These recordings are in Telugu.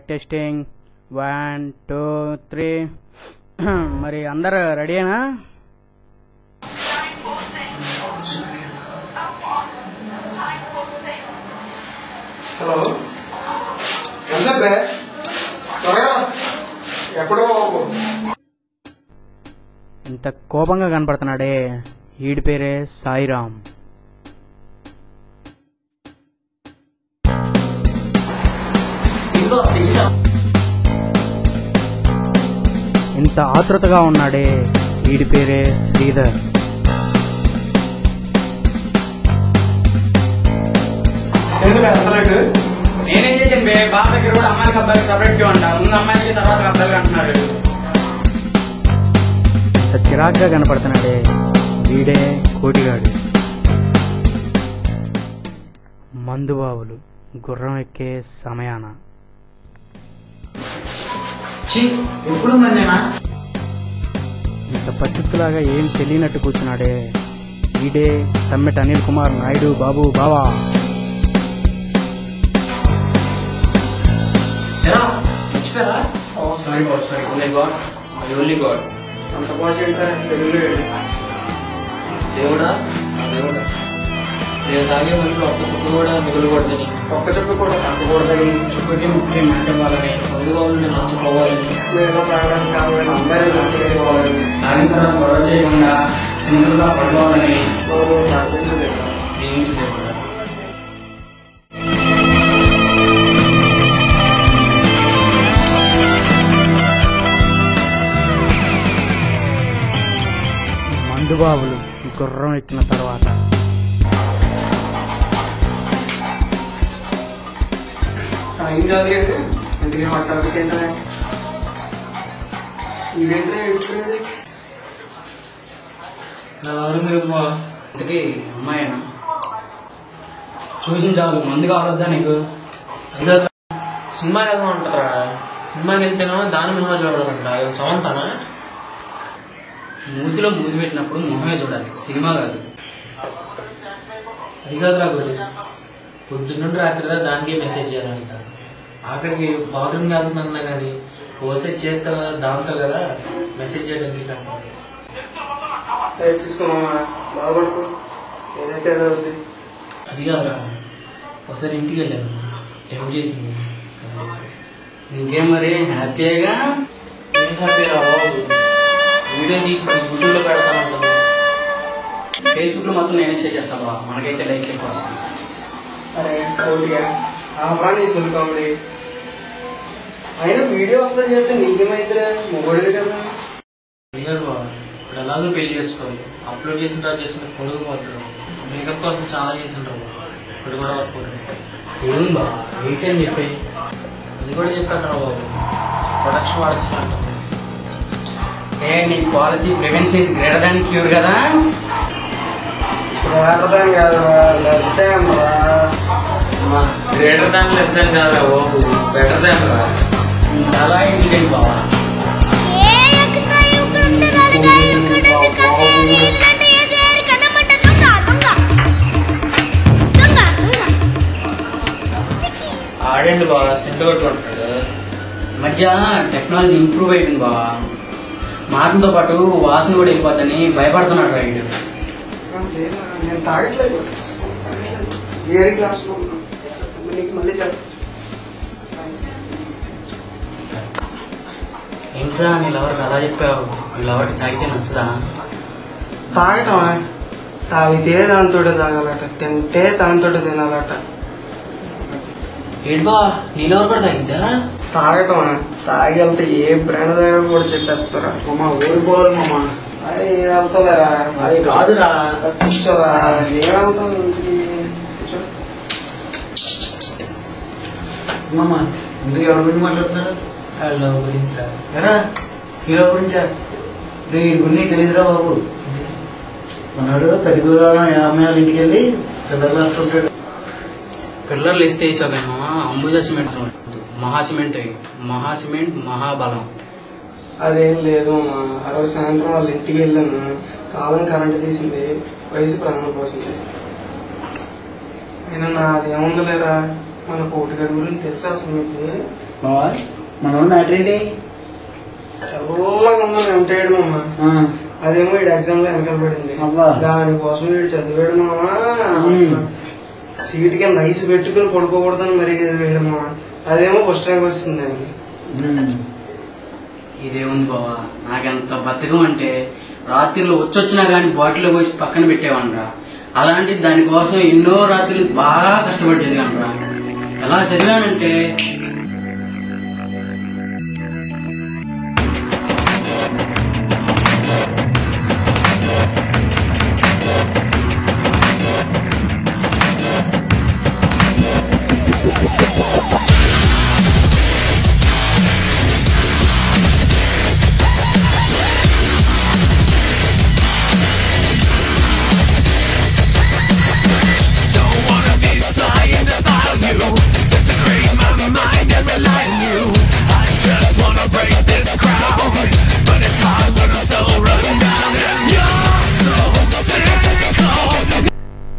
టెస్టింగ్ 1 2 3 మరి అందరూ రెడీనా? హలో ఎంతసేపే త్వరగా ఎక్కడో ఇంత కోపంగా కనపడుతున్నాడే, వీడి పేరే సాయిరామ్. ఇంత ఆతృతగా ఉన్నాడే, వీడి పేరే శ్రీధర్. నేనేం చేసాను బే, బాబు దగ్గర కూడా అమ్మాయికి అబ్బాయికి సపరేట్ గా ఉంటా, ముందు అమ్మాయికి తర్వాత అబ్బాయికి అంటున్నారు. ఇంత చిరాగ్గా కనపడుతున్నాడే, వీడే కోటిగాడు. మందుబాబులు గుర్రం ఎక్కే సమయాన ఎప్పుడు మందేనా? ఇంత పచ్చిత్తులాగా ఏం తెలియనట్టు కూర్చున్నాడే, వీడే తమ్మెట అనిల్ కుమార్ నాయుడు బాబు బావా. అంత బాగా తెలుగు దేవుడా దేవుడా, నేను తాగే ముందు ఒక్క చుక్క కూడా మిగులుకూడదని, ఒక్క చుక్క కూడా తగ్గకూడదని, చుక్కకి ముక్కి మంచవ్వాలని, మందుబాబుల్ని మర్చిపోవాలని, నేను తాగడానికి కావాలని అమ్మాయిని చూసుకోవాలని, తాగిన తర్వాత గొడవ చేయకుండా సింగిల్గా పడుకోవాలని ప్రార్థించలేదు. దీవించలేదు. మందుబాబులు గుర్రం ఎక్కిన తర్వాత ఏం కాదు ఇంటికి మాట్లాడడానికి ఏంటనే ఇదేంటే ఎడుతుంది. ఇంతకీ అమ్మాయినా చూసిన చాలు, మందు కావద్దా నీకు? సినిమా ఎలా ఉంటుందా? సినిమాకి వెళ్తేనో దాని మొహం చూడాలంట, సవంతానా? మూతిలో మూతి పెట్టినప్పుడు మొహమే చూడాలి, సినిమా కాదు. అది కాదు రాకూడదు, పొద్దున్నుండి రాత్రిగా దానికే మెసేజ్ చేయాలంట. ఆఖరికి బాత్రూమ్కి వెళ్తున్నా కానీ పోసే చేత దాంతో కదా మెసేజ్ చేయడానికి. తీసుకున్నామా, బాధపడుకో, ఏదైతే ఏదో వస్తుంది. అది కాదురా, ఒకసారి ఇంటికి వెళ్ళాను, టెంప్ చేసింది. ఇంకేం మరి హ్యాపీగా? ఏం హ్యాపీ రా బాబు, వీడియో తీసి యూట్యూబ్లో పెడతాను. ఫేస్బుక్లో మొత్తం నేనే షేర్ చేస్తాను బా, మనకైతే లైక్ ఎక్కువ వస్తుంది. అరే కోటిగా ఆ ప్రాణి సులుకోండి. అయినా వీడియో అప్లోడ్ చేస్తే నీకేమైతే మొగోడిది కదా. అడిగారు బా, ఇప్పుడు ఎలాగో పెళ్లి చేసుకోవాలి, అప్లోడ్ చేసిన తర్వాత చేసుకుంటే పొడుగు పోతారు. మేకప్ కోసం చాలా చేసింటారు, ఇప్పుడు కూడా వర్క్ ఏం బా ఏంటని చెప్పి అది కూడా చెప్పారు బాబు, ప్రొడక్షన్ వాడచ్చు. నీ policy prevention is greater than cure కదా. అర్థం కాదు, గ్రేటర్ దాన్ లెస్ దాన్ కాదా బాబు, బెటర్ దాన్ రా. చాలా ఇంటికి బావా. ఆడండి బాగా సెంట్ కొట్టుకుంటాడు. మధ్య టెక్నాలజీ ఇంప్రూవ్ అయిపోయింది బావా, మాటలతో పాటు వాసన కూడా వెళ్ళిపోద్దని భయపడుతున్నాడు రైడ్. నేను తాగట్లేదు, జిఆర్ క్లాస్లో నీకు మళ్ళీ చేస్తాను. ఏంట్రా నీ లవర్కి అలా చెప్పావు? నీ లవర్కి తాగితే నచ్చదా? తాగటమా, తాగితే దాంతో తాగాలట, తింటే దాంతో తినాలట. ఏంటి బా, నీ లవర్ కూడా తాగిద్దా? తాగటమా, తాగి వెళ్తే ఏ బ్రాండ్ దగ్గర కూడా చెప్పేస్తారా. అమ్మా ఊరిపోవాలి మామా. అది వెళ్తుందరా, అది కాదురా, తప్పిస్తారా, ఏమవుతాం ఇంటికి. మామ ఎందుకు ఎవరి గురించి మాట్లాడుతున్నారు? లవ్ గురించి ఎరా హీరో గురించా? గురించి తెలియదురా బాబు. మనవాడు ప్రతి గురువారం అమ్మాయిల ఇంటికి వెళ్ళి పిల్లలు వస్తుంటాడు. పిల్లర్లు వేస్తే వేసామేమో అంబుజా సిమెంట్, మహా సిమెంట్, మహా సిమెంట్ మహాబలం. అదేం లేదు అమ్మా, ఆ రోజు సాయంత్రం వాళ్ళ ఇంటికి వెళ్ళాను, కాలం కరెంట్ తీసింది, వయసు ప్రాణం పోసింది. అయినా నాది ఏముంది లేరా, మన కోటిగారి గురించి తెలుసా అసలు మీకు? బావా మనోడు మ్యాటర్ ఏంటి? చల్లగా ఉందని ఉంటాడు మామ. అదేమో వీడు ఎగ్జామ్ లో వెనకాల పడింది. దానికోసం వీడు చదివాడు మామా. సీట్ కింద ఐస్ పెట్టుకుని పడుకోకూడదని మరీ చదివాడు మామ. అదేమో ఫస్ట్ ర్యాంక్ వస్తుంది దానికి. ఇదేముంది బావా, నాకెంత బతకం అంటే రాత్రిలో వచ్చినా గానీ బాటిల్లో పోసి పక్కన పెట్టేవానరా. అలాంటిది దానికోసం ఎన్నో రాత్రులు బాగా కష్టపడి చదివానరా. ఎలా చదివానంటే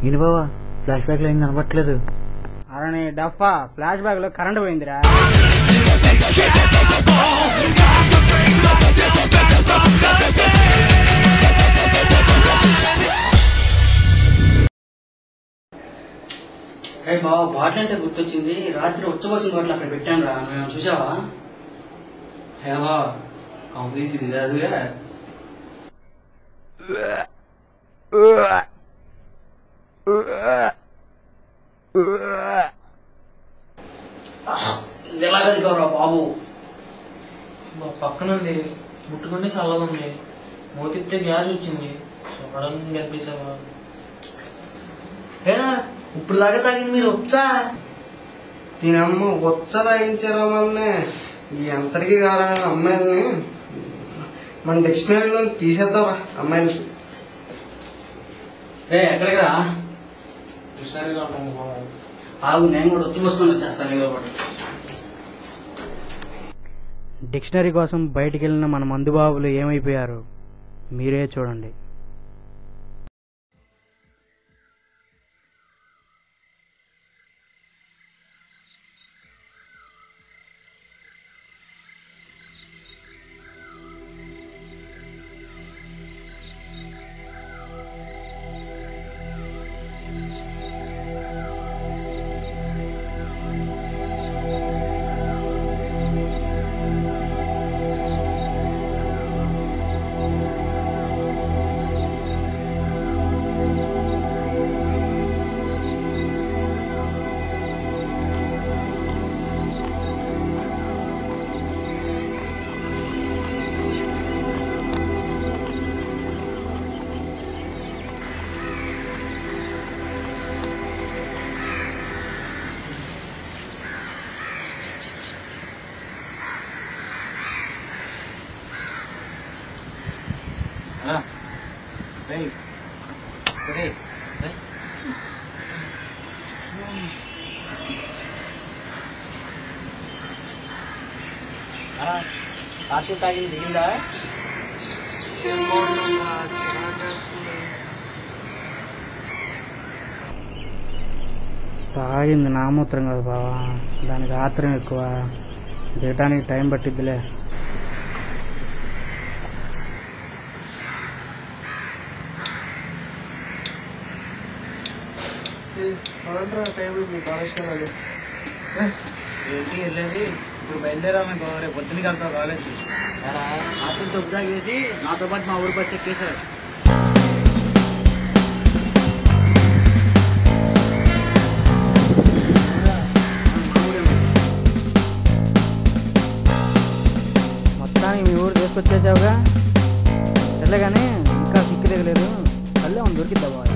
ఏంటి బావా ఫ్లాష్ బ్యాక్ లో ఏం కనపట్లేదు? అరే డఫా ఫ్లాష్ బ్యాక్ లో కరెంట్ పోయిందిరా. అరే బావ, బాటిల్ అంటే గుర్తొచ్చింది. రాత్రి వచ్చబోసిన బాటిల్ అక్కడ పెట్టాను రా, నువ్వు చూసావా? హేవా కాంగ్రెస్ ఇది కాదుగా. ఎలా కలిపావురా బాబు? పక్కనుంది ముట్టుకుంటే చల్లగా ఉంది, మూతిస్తే గ్యాస్ వచ్చింది, సడన్ కనిపిస్తావా? ఇప్పుడు దాకా తాగింది మీరు వచ్చా? దీనమ్మ వచ్చ రాయించడం వల్లనే ఎంతటికి కావాలని అమ్మాయిల్ని మన డిక్షనరీలో తీసేద్దాం. అమ్మాయిలకి రే ఎక్కడికి రా? డిక్షనరీలో ఉంటాము బావా. ఆగు, నేను కూడా వచ్చి వచ్చేస్తాను ఏదో ఒకటి. డిక్షనరీ కోసం బయటికి వెళ్ళిన మన మందుబాబులు ఏమైపోయారు మీరే చూడండి. రాత్రి తాగింది దిగిందా? తాగింది నామూత్రం కదా బావా, దానికి ఆత్రం ఎక్కువ, దిగటానికి టైం పట్టిద్దిలే. టైంలో మీ కాలేజ్ ఏంటి వెళ్ళేది? ఇప్పుడు బయలుదేరామని రేపు పొద్దున్నకి వెళ్తావు కాలేజ్. రాత్రి తప్పు తాగేసి నాతో పాటు మా ఊరు బస్సు ఎక్కేశారు. మొత్తానికి మీ ఊరు తీసుకొచ్చేసావుగా, సర్లే కానీ ఇంకా సిక్కు దిగలేదు, కళ్ళే దొరికిద్దా బావ.